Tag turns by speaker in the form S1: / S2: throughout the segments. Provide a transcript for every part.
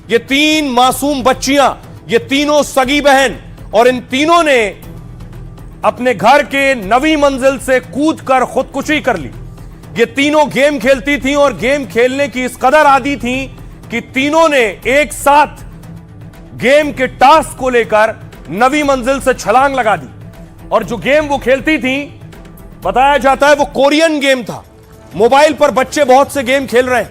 S1: ये 3 मासूम बच्चियां, ये तीनों सगी बहन, और इन तीनों ने अपने घर के 9वीं मंजिल से कूदकर खुदकुशी कर ली। ये तीनों गेम खेलती थीं और गेम खेलने की इस कदर आदी थीं कि तीनों ने एक साथ गेम के टास्क को लेकर 9वीं मंजिल से छलांग लगा दी। और जो गेम वो खेलती थीं, बताया जाता है वो कोरियन गेम था। मोबाइल पर बच्चे बहुत से गेम खेल रहे हैं,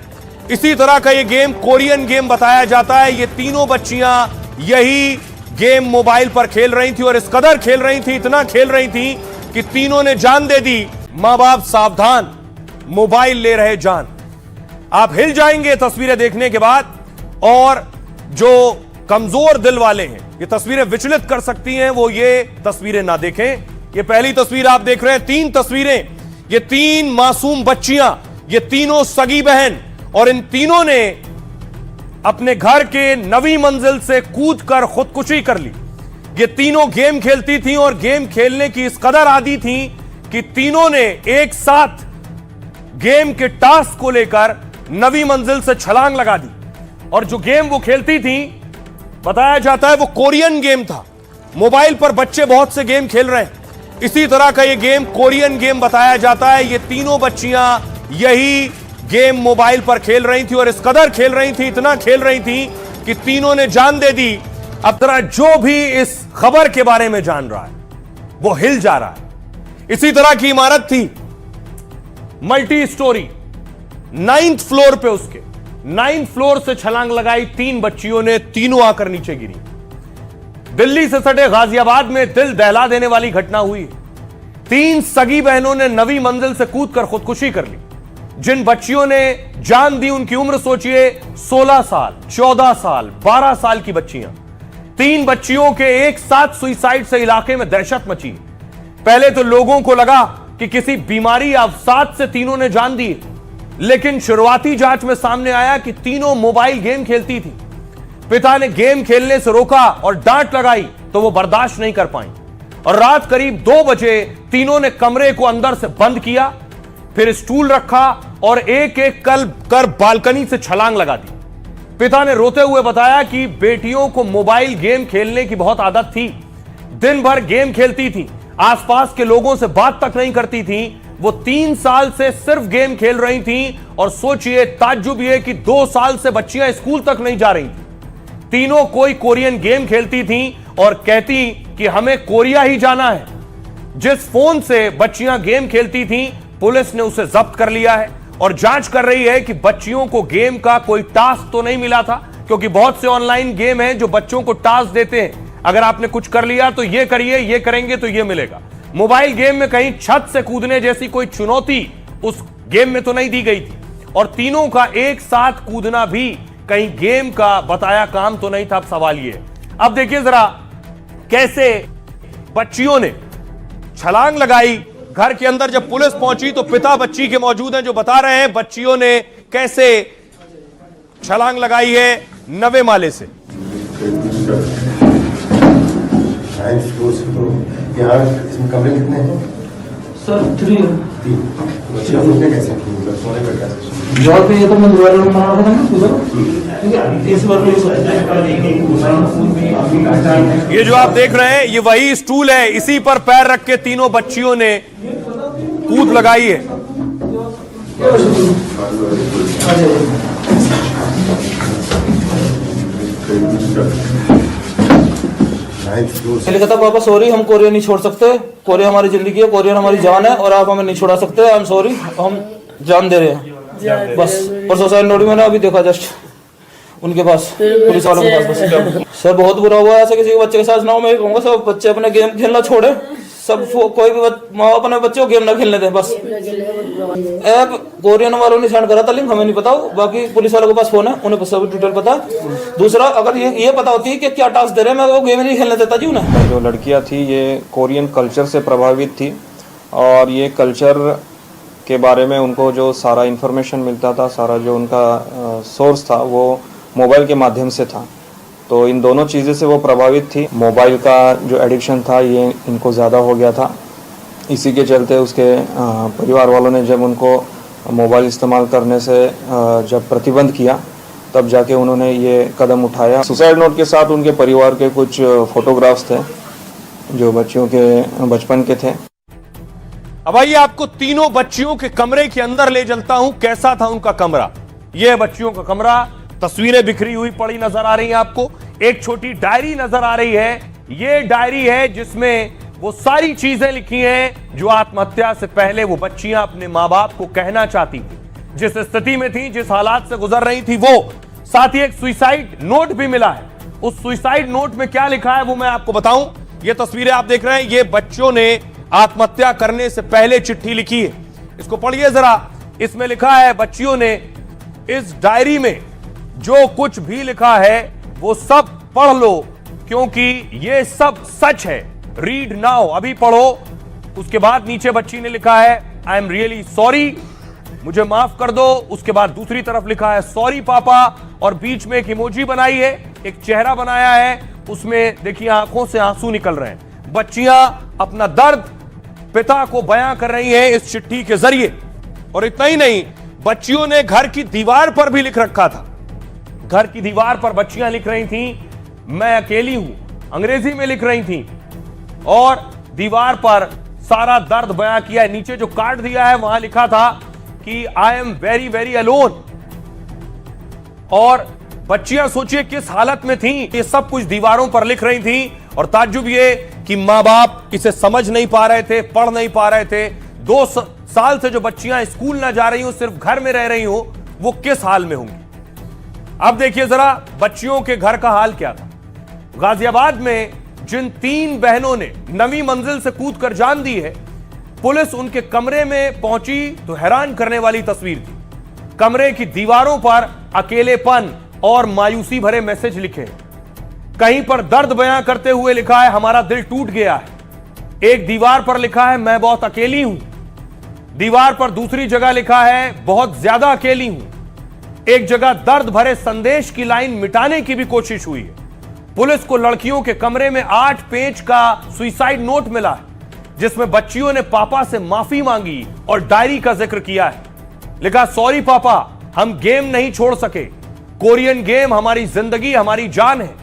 S1: इसी तरह का ये गेम कोरियन गेम बताया जाता है। ये तीनों बच्चियां यही गेम मोबाइल पर खेल रही थी और इस कदर खेल रही थी, इतना खेल रही थी कि तीनों ने जान दे दी। मां बाप सावधान, मोबाइल ले रहे जान। आप हिल जाएंगे तस्वीरें देखने के बाद, और जो कमजोर दिल वाले हैं, ये तस्वीरें विचलित कर सकती हैं, वो ये तस्वीरें ना देखें। ये पहली तस्वीर आप देख रहे हैं, 3 तस्वीरें, ये 3 मासूम बच्चियां, ये तीनों सगी बहन, और इन तीनों ने अपने घर के 9वीं मंजिल से कूदकर खुदकुशी कर ली। ये तीनों गेम खेलती थीं और गेम खेलने की इस कदर आदी थीं कि तीनों ने एक साथ गेम के टास्क को लेकर 9वीं मंजिल से छलांग लगा दी। और जो गेम वो खेलती थीं, बताया जाता है वो कोरियन गेम था। मोबाइल पर बच्चे बहुत से गेम खेल रहे हैं, इसी तरह का ये गेम कोरियन गेम बताया जाता है। ये तीनों बच्चियां यही गेम मोबाइल पर खेल रही थी और इस कदर खेल रही थी, इतना खेल रही थी कि तीनों ने जान दे दी। अब तरह जो भी इस खबर के बारे में जान रहा है वो हिल जा रहा है। इसी तरह की इमारत थी, मल्टी स्टोरी, 9th फ्लोर पे, उसके 9th फ्लोर से छलांग लगाई 3 बच्चियों ने, तीनों आकर नीचे गिरी। दिल्ली से सटे गाजियाबाद में दिल दहला देने वाली घटना हुई। 3 सगी बहनों ने 9वीं मंजिल से कूदकर खुदकुशी कर ली। जिन बच्चियों ने जान दी, उनकी उम्र सोचिए 16 साल, 14 साल, 12 साल की बच्चियां। 3 बच्चियों के एक साथ सुइसाइड से इलाके में दहशत मची। पहले तो लोगों को लगा कि किसी बीमारी या अवसाद से तीनों ने जान दी, लेकिन शुरुआती जांच में सामने आया कि तीनों मोबाइल गेम खेलती थी। पिता ने गेम खेलने से रोका और डांट लगाई तो वो बर्दाश्त नहीं कर पाई, और रात करीब 2 बजे तीनों ने कमरे को अंदर से बंद किया, फिर स्टूल रखा और एक एक कर बालकनी से छलांग लगा दी। पिता ने रोते हुए बताया कि बेटियों को मोबाइल गेम खेलने की बहुत आदत थी, दिन भर गेम खेलती थी, आसपास के लोगों से बात तक नहीं करती थी। वो 3 साल से सिर्फ गेम खेल रही थी, और सोचिए ताज्जुब ये कि 2 साल से बच्चियां स्कूल तक नहीं जा रही थी। तीनों कोई कोरियन गेम खेलती थी और कहती कि हमें कोरिया ही जाना है। जिस फोन से बच्चियां गेम खेलती थी, पुलिस ने उसे जब्त कर लिया है और जांच कर रही है कि बच्चियों को गेम का कोई टास्क तो नहीं मिला था, क्योंकि बहुत से ऑनलाइन गेम हैं जो बच्चों को टास्क देते हैं, अगर आपने कुछ कर लिया तो ये करिए, ये करेंगे तो ये मिलेगा। मोबाइल गेम में कहीं छत से कूदने जैसी कोई चुनौती उस गेम में तो नहीं दी गई थी, और तीनों का एक साथ कूदना भी कहीं गेम का बताया काम तो नहीं था। अब सवाल ये, अब देखिए जरा कैसे बच्चियों ने छलांग लगाई। घर के अंदर जब पुलिस पहुंची तो पिता बच्ची के मौजूद हैं, जो बता रहे हैं बच्चियों ने कैसे छलांग लगाई है 9वें माले से।
S2: यहाँ इसमें कमरे कितने हैं
S3: सर? 3
S2: कैसे
S3: जॉब पे? ये तो मैं दोबारा रूम बना रहा था ना उधर, इस बार
S1: ये जो आप देख रहे हैं ये वही स्टूल है, इसी पर पैर रख के तीनों बच्चियों ने कूद लगाई है।
S3: मैंने कहा था पापा सॉरी, हम कोरिया नहीं छोड़ सकते, कोरिया हमारी जिंदगी है, कोरिया हमारी जान है, और आप हमें नहीं छोड़ा सकते। आई एम सॉरी, हम जान दे रहे हैं बस। और सुसाइड नोट मैंने अभी देखा जस्ट उनके पास, पुलिस वालों के पास। बस सर बहुत बुरा हुआ, ऐसे किसी के बच्चे के साथ ना हो। मैं कहूँगा सब बच्चे अपने गेम खेलना छोड़े, सब कोई भी माँ बाप अपने बच्चों को गेम ना खेलने दें बस। ऐप कोरियन वालों ने सेंड करा था लिंक, हमें नहीं पता, बाकी पुलिस वालों के पास फोन है, उन्हें सब डिटेल पता। दूसरा अगर ये पता होती है कि क्या टास्क दे रहे हैं, मैं वो गेम नहीं खेलने देता जी उन्हें।
S4: जो लड़कियां थी ये कोरियन कल्चर से प्रभावित थी, और ये कल्चर के बारे में उनको जो सारा इन्फॉर्मेशन मिलता था, सारा जो उनका सोर्स था वो मोबाइल के माध्यम से था। तो इन दोनों चीज़ें से वो प्रभावित थी। मोबाइल का जो एडिक्शन था ये इनको ज़्यादा हो गया था, इसी के चलते उसके परिवार वालों ने जब उनको मोबाइल इस्तेमाल करने से जब प्रतिबंध किया तब जाके उन्होंने ये कदम उठाया। सुसाइड नोट के साथ उनके परिवार के कुछ फोटोग्राफ्स थे जो बच्चियों के बचपन के थे।
S1: अब आइए आपको तीनों बच्चियों के कमरे के अंदर ले चलता हूं, कैसा था उनका कमरा। यह बच्चियों का कमरा, तस्वीरें बिखरी हुई पड़ी नजर आ रही हैं आपको, एक छोटी डायरी नजर आ रही है। यह डायरी है जिसमें वो सारी चीजें लिखी हैं जो आत्महत्या से पहले वो बच्चियां अपने मां बाप को कहना चाहती थी, जिस स्थिति में थी, जिस हालात से गुजर रही थी वो। साथ ही एक सुसाइड नोट भी मिला है। उस सुसाइड नोट में क्या लिखा है वो मैं आपको बताऊं। ये तस्वीरें आप देख रहे हैं, ये बच्चों ने आत्महत्या करने से पहले चिट्ठी लिखी है। इसको पढ़िए जरा। इसमें लिखा है, बच्चियों ने इस डायरी में जो कुछ भी लिखा है वो सब पढ़ लो क्योंकि ये सब सच है। रीड नाउ, अभी पढ़ो। उसके बाद नीचे बच्ची ने लिखा है, आई एम रियली सॉरी, मुझे माफ कर दो। उसके बाद दूसरी तरफ लिखा है, सॉरी पापा, और बीच में एक इमोजी बनाई है, एक चेहरा बनाया है, उसमें देखिए आंखों से आंसू निकल रहे हैं। बच्चियां अपना दर्द पिता को बयां कर रही हैं इस चिट्ठी के जरिए। और इतना ही नहीं, बच्चियों ने घर की दीवार पर भी लिख रखा था। घर की दीवार पर बच्चियां लिख रही थीं, मैं अकेली हूं, अंग्रेजी में लिख रही थीं, और दीवार पर सारा दर्द बयां किया है। नीचे जो कार्ड दिया है वहां लिखा था कि I am very very alone. और बच्चियां सोचिए किस हालत में थीं, ये सब कुछ दीवारों पर लिख रही थीं। और ताज्जुब ये कि मां बाप इसे समझ नहीं पा रहे थे, पढ़ नहीं पा रहे थे। 2 साल से जो बच्चियां स्कूल ना जा रही हो, सिर्फ घर में रह रही हो, वो किस हाल में होंगी। अब देखिए जरा बच्चियों के घर का हाल क्या था। गाजियाबाद में जिन 3 बहनों ने 9वीं मंजिल से कूदकर जान दी है, पुलिस उनके कमरे में पहुंची तो हैरान करने वाली तस्वीर थी। कमरे की दीवारों पर अकेलेपन और मायूसी भरे मैसेज लिखे। कहीं पर दर्द बयां करते हुए लिखा है, हमारा दिल टूट गया है। एक दीवार पर लिखा है, मैं बहुत अकेली हूं। दीवार पर दूसरी जगह लिखा है, बहुत ज्यादा अकेली हूं। एक जगह दर्द भरे संदेश की लाइन मिटाने की भी कोशिश हुई है। पुलिस को लड़कियों के कमरे में 8 पेज का सुसाइड नोट मिला है, जिसमें बच्चियों ने पापा से माफी मांगी और डायरी का जिक्र किया है। लिखा, सॉरी पापा, हम गेम नहीं छोड़ सके। कोरियन गेम हमारी जिंदगी, हमारी जान है।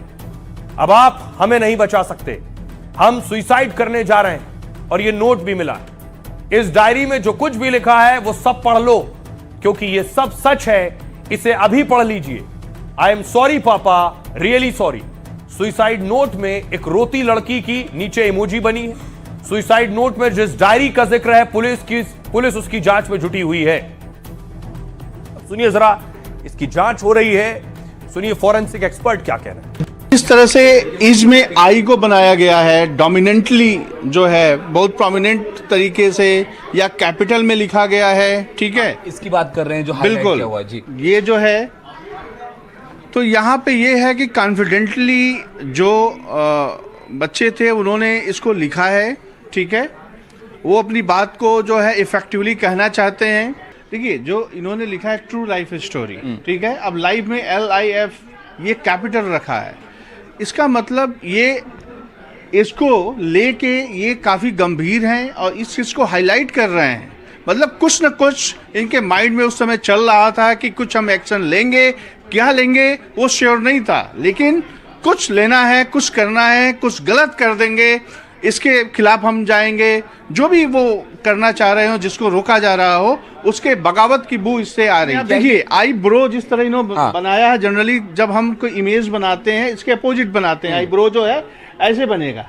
S1: अब आप हमें नहीं बचा सकते, हम सुसाइड करने जा रहे हैं। और यह नोट भी मिला। इस डायरी में जो कुछ भी लिखा है वो सब पढ़ लो क्योंकि यह सब सच है। इसे अभी पढ़ लीजिए। आई एम सॉरी पापा, रियली सॉरी। सुसाइड नोट में एक रोती लड़की की नीचे इमोजी बनी है। सुसाइड नोट में जिस डायरी का जिक्र है, पुलिस उसकी जांच में जुटी हुई है। सुनिए जरा, इसकी जांच हो रही है, सुनिए फॉरेंसिक एक्सपर्ट क्या कह रहे हैं।
S5: इस तरह से इसमें आई को बनाया गया है, डोमिनेंटली जो है बहुत प्रोमिनेंट तरीके से, या कैपिटल में लिखा गया है। ठीक है,
S6: इसकी बात कर रहे हैं जो हाईलाइट किया हुआ है जी।
S5: ये जो है, तो यहाँ पे ये है कि कॉन्फिडेंटली जो बच्चे थे उन्होंने इसको लिखा है। ठीक है, वो अपनी बात को जो है इफेक्टिवली कहना चाहते हैं। देखिए जो इन्होंने लिखा है, ट्रू लाइफ स्टोरी। ठीक है, अब लाइफ में LIF ये कैपिटल रखा है। इसका मतलब ये इसको लेके ये काफ़ी गंभीर हैं और इस चीज़ को हाईलाइट कर रहे हैं। मतलब कुछ न कुछ इनके माइंड में उस समय चल रहा था कि कुछ हम एक्शन लेंगे, क्या लेंगे वो श्योर नहीं था, लेकिन कुछ लेना है, कुछ करना है, कुछ गलत कर देंगे, इसके खिलाफ हम जाएंगे। जो भी वो करना चाह रहे हो, जिसको रोका जा रहा हो, उसके बगावत की बू इससे आ रही है। देखिए आई ब्रो जिस तरह इन्होंने बनाया है, जनरली जब हम कोई इमेज बनाते हैं इसके अपोजिट बनाते हैं। आई ब्रो जो है ऐसे बनेगा,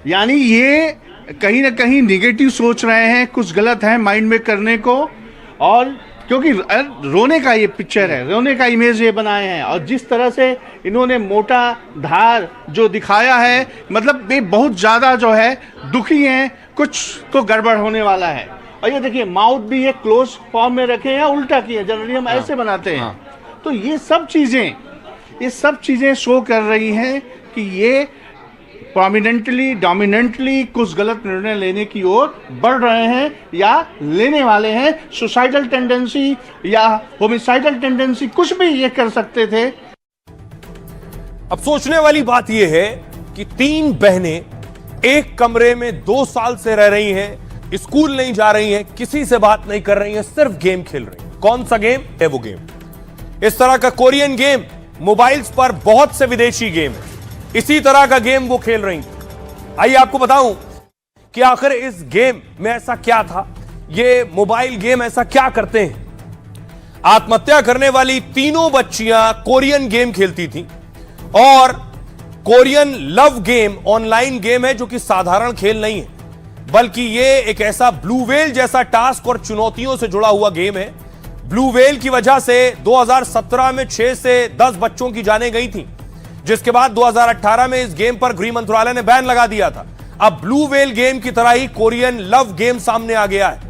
S5: यानी ये कहीं ना कहीं निगेटिव सोच रहे हैं, कुछ गलत है माइंड में करने को। और क्योंकि रोने का ये पिक्चर है, रोने का इमेज ये बनाए हैं, और जिस तरह से इन्होंने मोटा धार जो दिखाया है, मतलब ये बहुत ज़्यादा जो है दुखी हैं, कुछ तो गड़बड़ होने वाला है। और ये देखिए माउथ भी ये क्लोज फॉर्म में रखे हैं, उल्टा किए, जनरली हम ऐसे बनाते हैं। तो ये सब चीज़ें शो कर रही हैं कि ये प्रोमिनेंटली, डोमिनेंटली कुछ गलत निर्णय लेने की ओर बढ़ रहे हैं या लेने वाले हैं। सुसाइडल टेंडेंसी या होमिसाइडल टेंडेंसी, कुछ भी ये कर सकते थे।
S1: अब सोचने वाली बात यह है कि 3 बहनें एक कमरे में 2 साल से रह रही हैं, स्कूल नहीं जा रही हैं, किसी से बात नहीं कर रही हैं, सिर्फ गेम खेल रही हैं। कौन सा गेम है वो गेम? इस तरह का कोरियन गेम मोबाइल्स पर बहुत से विदेशी गेम है, इसी तरह का गेम वो खेल रही थी। आइए आपको बताऊं कि आखिर इस गेम में ऐसा क्या था, ये मोबाइल गेम ऐसा क्या करते हैं। आत्महत्या करने वाली तीनों बच्चियां कोरियन गेम खेलती थीं और Korean love game online game है जो कि साधारण खेल नहीं है, बल्कि यह एक ऐसा ब्लू व्हेल जैसा टास्क और चुनौतियों से जुड़ा हुआ गेम है। ब्लू व्हेल की वजह से 2017 में 6 से 10 बच्चों की जानें गई थी, जिसके बाद 2018 में इस गेम पर गृह मंत्रालय ने बैन लगा दिया था। अब ब्लू व्हेल गेम की तरह ही कोरियन लव गेम सामने आ गया है।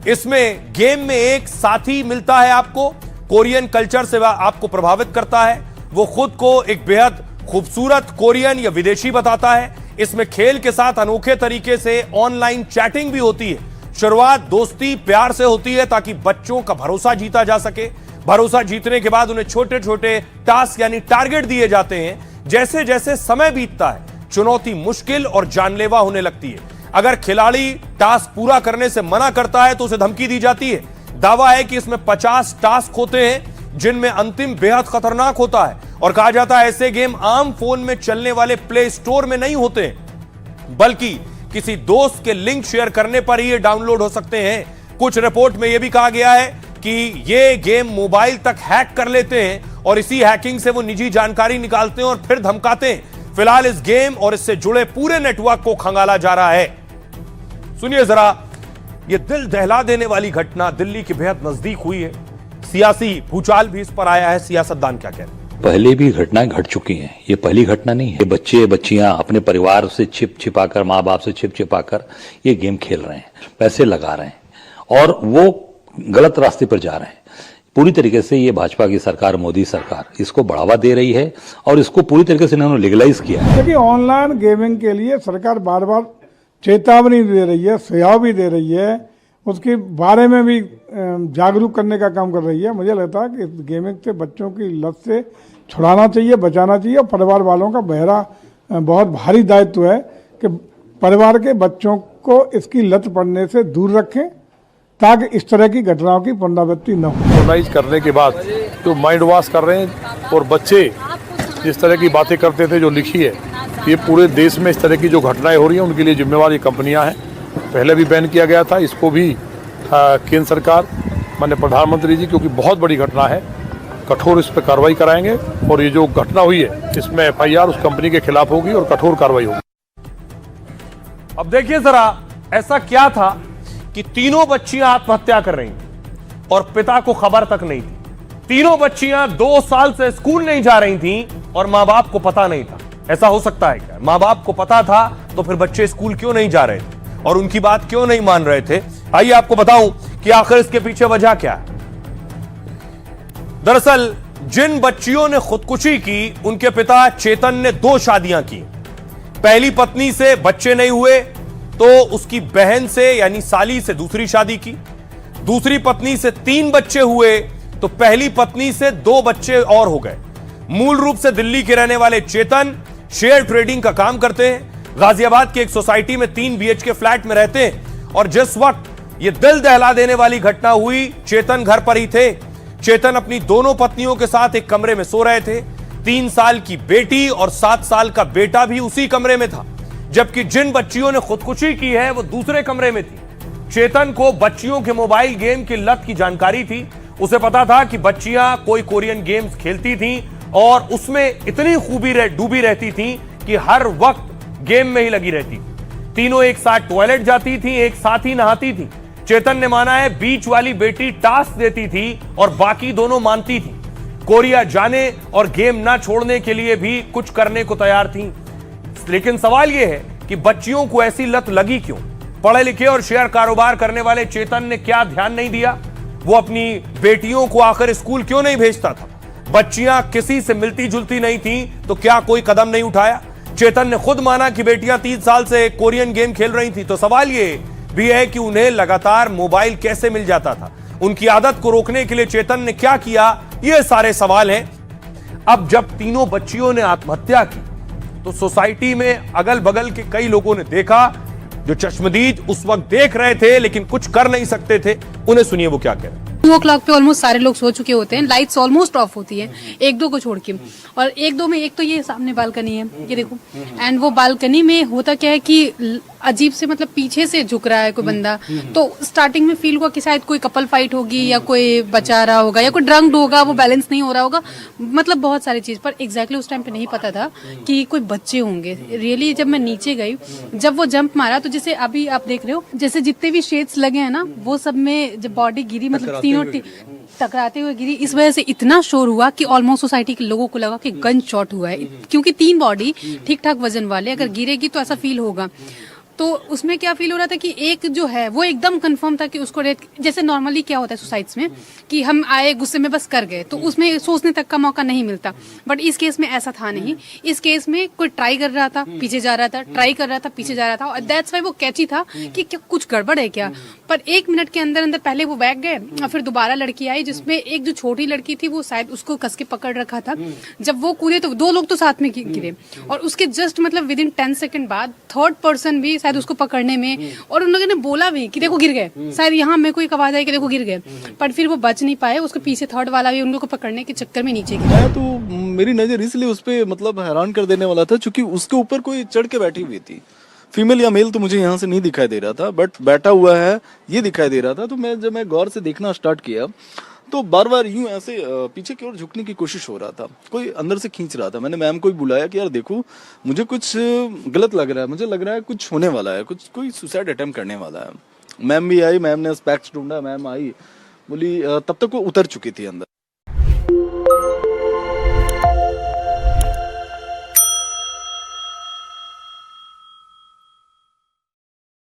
S1: इसमें गेम में एक साथी मिलता है आपको, कोरियन कल्चर से वह आपको प्रभावित करता है, वो खुद को एक बेहद खूबसूरत कोरियन या विदेशी बताता है। इसमें खेल के साथ अनोखे तरीके से ऑनलाइन चैटिंग भी होती है। शुरुआत दोस्ती प्यार से होती है ताकि बच्चों का भरोसा जीता जा सके। भरोसा जीतने के बाद उन्हें छोटे छोटे टास्क यानी टारगेट दिए जाते हैं। जैसे जैसे समय बीतता है चुनौती मुश्किल और जानलेवा होने लगती है। अगर खिलाड़ी टास्क पूरा करने से मना करता है तो उसे धमकी दी जाती है। दावा है कि इसमें 50 टास्क होते हैं जिनमें अंतिम बेहद खतरनाक होता है और कहा जाता है ऐसे गेम आम फोन में चलने वाले प्ले स्टोर में नहीं होते, बल्कि किसी दोस्त के लिंक शेयर करने पर ही ये डाउनलोड हो सकते हैं। कुछ रिपोर्ट में यह भी कहा गया है कि ये गेम मोबाइल तक हैक कर लेते हैं और इसी हैकिंग से वो निजी जानकारी निकालते हैं और फिर धमकाते हैं। फिलहाल इस गेम और इससे जुड़े पूरे नेटवर्क को खंगाला जा रहा है। सुनिए जरा, यह दिल दहला देने वाली घटना दिल्ली के बेहद नजदीक हुई है। सियासी भूचाल भी इस पर आया है। सियासतदान क्या कह रहे हैं?
S7: पहले भी घटनाएं घट चुकी हैं, ये पहली घटना नहीं है। बच्चे बच्चियां अपने परिवार से छिपाकर, माँ बाप से छिपाकर ये गेम खेल रहे हैं, पैसे लगा रहे हैं और वो गलत रास्ते पर जा रहे हैं। पूरी तरीके से ये भाजपा की सरकार, मोदी सरकार इसको बढ़ावा दे रही है और इसको पूरी तरीके से इन्होंने लीगलाइज किया है।
S8: देखिए, ऑनलाइन गेमिंग के लिए सरकार बार बार चेतावनी दे रही है, सुझाव भी दे रही है, उसके बारे में भी जागरूक करने का काम कर रही है। मुझे लगता है कि इस गेमिंग से बच्चों की लत से छुड़ाना चाहिए, बचाना चाहिए और परिवार वालों का बहुत भारी दायित्व है कि परिवार के बच्चों को इसकी लत पड़ने से दूर रखें ताकि इस तरह की घटनाओं की पुनरावृत्ति न हो।
S9: ऑर्गेनाइज करने के बाद जो माइंड वॉश कर रहे हैं और बच्चे जिस तरह की बातें करते थे जो लिखी है, ये पूरे देश में इस तरह की जो घटनाएं हो रही हैं उनके लिए जिम्मेवार ये कंपनियां हैं। पहले भी बैन किया गया था, इसको भी केंद्र सरकार, माननीय प्रधानमंत्री जी, क्योंकि बहुत बड़ी घटना है, कठोर इस पर कार्रवाई कराएंगे और ये जो घटना हुई है इसमें एफआईआर उस कंपनी के खिलाफ होगी और कठोर कार्रवाई होगी।
S1: अब देखिए जरा, ऐसा क्या था कि तीनों बच्चियां आत्महत्या कर रही थी और पिता को खबर तक नहीं थी। तीनों बच्चियां 2 साल से स्कूल नहीं जा रही थीं और मां बाप को पता नहीं था। ऐसा हो सकता है क्या? मां बाप को पता था तो फिर बच्चे स्कूल क्यों नहीं जा रहे थे और उनकी बात क्यों नहीं मान रहे थे? आइए आपको बताऊं कि आखिर इसके पीछे वजह क्या है। दरअसल जिन बच्चियों ने खुदकुशी की उनके पिता चेतन ने 2 शादियां की। पहली पत्नी से बच्चे नहीं हुए तो उसकी बहन से यानी साली से दूसरी शादी की। दूसरी पत्नी से 3 बच्चे हुए तो पहली पत्नी से 2 बच्चे और हो गए। मूल रूप से दिल्ली के रहने वाले चेतन शेयर ट्रेडिंग का काम करते हैं। गाजियाबाद की एक सोसाइटी में 3 BHK फ्लैट में रहते हैं और जिस वक्त यह दिल दहला देने वाली घटना हुई, चेतन घर पर ही थे। चेतन अपनी दोनों पत्नियों के साथ एक कमरे में सो रहे थे। 3 साल की बेटी और 7 साल का बेटा भी उसी कमरे में था, जबकि जिन बच्चियों ने खुदकुशी की है वो दूसरे कमरे में थी। चेतन को बच्चियों के मोबाइल गेम की लत की जानकारी थी। उसे पता था कि बच्चियां कोई कोरियन गेम्स खेलती थीं और उसमें इतनी खूबी डूबी रहती थीं कि हर वक्त गेम में ही लगी रहती थी। तीनों एक साथ टॉयलेट जाती थी, एक साथ ही नहाती थी। चेतन ने माना है बीच वाली बेटी टास्क देती थी और बाकी दोनों मानती थी। कोरिया जाने और गेम ना छोड़ने के लिए भी कुछ करने को तैयार थी। लेकिन सवाल यह है कि बच्चियों को ऐसी लत लगी क्यों? पढ़े लिखे और शेयर कारोबार करने वाले चेतन ने क्या ध्यान नहीं दिया? वो अपनी बेटियों को आखिर स्कूल क्यों नहीं भेजता था? बच्चियां किसी से मिलती जुलती नहीं थी तो क्या कोई कदम नहीं उठाया? चेतन ने खुद माना कि बेटियां 3 साल से कोरियन गेम खेल रही थी, तो सवाल यह भी है कि उन्हें लगातार मोबाइल कैसे मिल जाता था? उनकी आदत को रोकने के लिए चेतन ने क्या किया? ये सारे सवाल हैं। अब जब तीनों बच्चियों ने आत्महत्या की तो सोसाइटी में अगल बगल के कई लोगों ने देखा, जो चश्मदीद उस वक्त देख रहे थे लेकिन कुछ कर नहीं सकते थे। उन्हें सुनिए वो क्या कह रहे हैं।
S10: 2 o'clock पे ऑलमोस्ट सारे लोग सो चुके होते हैं, लाइट्स ऑलमोस्ट ऑफ होती है, 1-2 को छोड़ के। और 1-2 में एक तो ये सामने बालकनी है, ये देखो, एंड वो बालकनी में होता क्या है कि अजीब से मतलब पीछे से झुक रहा है कोई बंदा, तो स्टार्टिंग में फील हुआ कि शायद कोई कपल फाइट होगी या कोई बचा रहा होगा या कोई ड्रंक्ड होगा, वो बैलेंस नहीं हो रहा होगा, मतलब बहुत सारी चीज। पर एग्जैक्टली उस टाइम पे नहीं पता था कि कोई बच्चे होंगे। रियली जब मैं नीचे गई, जब वो जंप मारा, तो जैसे अभी आप देख रहे हो, जैसे जितने भी शेड्स लगे हैं ना, वो सब में जब बॉडी गिरी, मतलब तीनों टकराते हुए गिरी, इस वजह से इतना शोर हुआ कि ऑलमोस्ट सोसाइटी के लोगों को लगा कि गन शॉट हुआ है, क्योंकि 3 बॉडी ठीक ठाक वजन वाले अगर गिरेगी तो ऐसा फील होगा। तो उसमें क्या फील हो रहा था कि एक जो है वो एकदम कंफर्म था कि उसको जैसे नॉर्मली क्या होता है सुसाइड्स में कि हम आए गुस्से में बस कर गए, तो उसमें सोचने तक का मौका नहीं मिलता, बट इस केस में ऐसा था नहीं। इस केस में कोई ट्राई कर रहा था, पीछे जा रहा था, ट्राई कर रहा था, पीछे जा रहा था, और दैट्स वाई वो कैची था कि क्या कुछ गड़बड़ है क्या। पर 1 मिनट के अंदर अंदर पहले वो बैग गए और फिर दोबारा लड़की आई, जिसमें एक जो छोटी लड़की थी वो शायद उसको कस के पकड़ रखा था। जब वो कूदे तो 2 लोग तो साथ में गिरे, और उसके जस्ट मतलब विद इन 10 सेकंड बाद 3rd पर्सन भी शायद उसको पकड़ने में, और उन लोगों ने बोला भी कि देखो गिर गए, शायद यहाँ मेरे को एक आवाज आई कि देखो गिर गए, पर फिर वो बच नहीं पाए। उसके पीछे 3rd वाला भी उन लोगों को पकड़ने के चक्कर में नीचे गिरा।
S11: तो मेरी नजर इसलिए उस पे मतलब हैरान कर देने वाला था क्योंकि उसके ऊपर कोई चढ़ के बैठी हुई थी। फीमेल या मेल तो मुझे यहाँ से नहीं दिखाई दे रहा था, बट बैठा हुआ है ये दिखाई दे रहा था। तो जब मैं गौर से देखना स्टार्ट किया तो बार बार यूं ऐसे पीछे की ओर झुकने की कोशिश हो रहा था, कोई अंदर से खींच रहा था। मैंने मैम को बुलाया कि यार देखो मुझे कुछ गलत लग रहा है, मुझे लग रहा है कुछ होने वाला है, कुछ कोई सुसाइड अटेम्प्ट करने वाला है। मैम भी आई, मैम ने स्पेक्स ढूंढा, मैम आई, बोली तब तक वो उतर चुकी थी अंदर।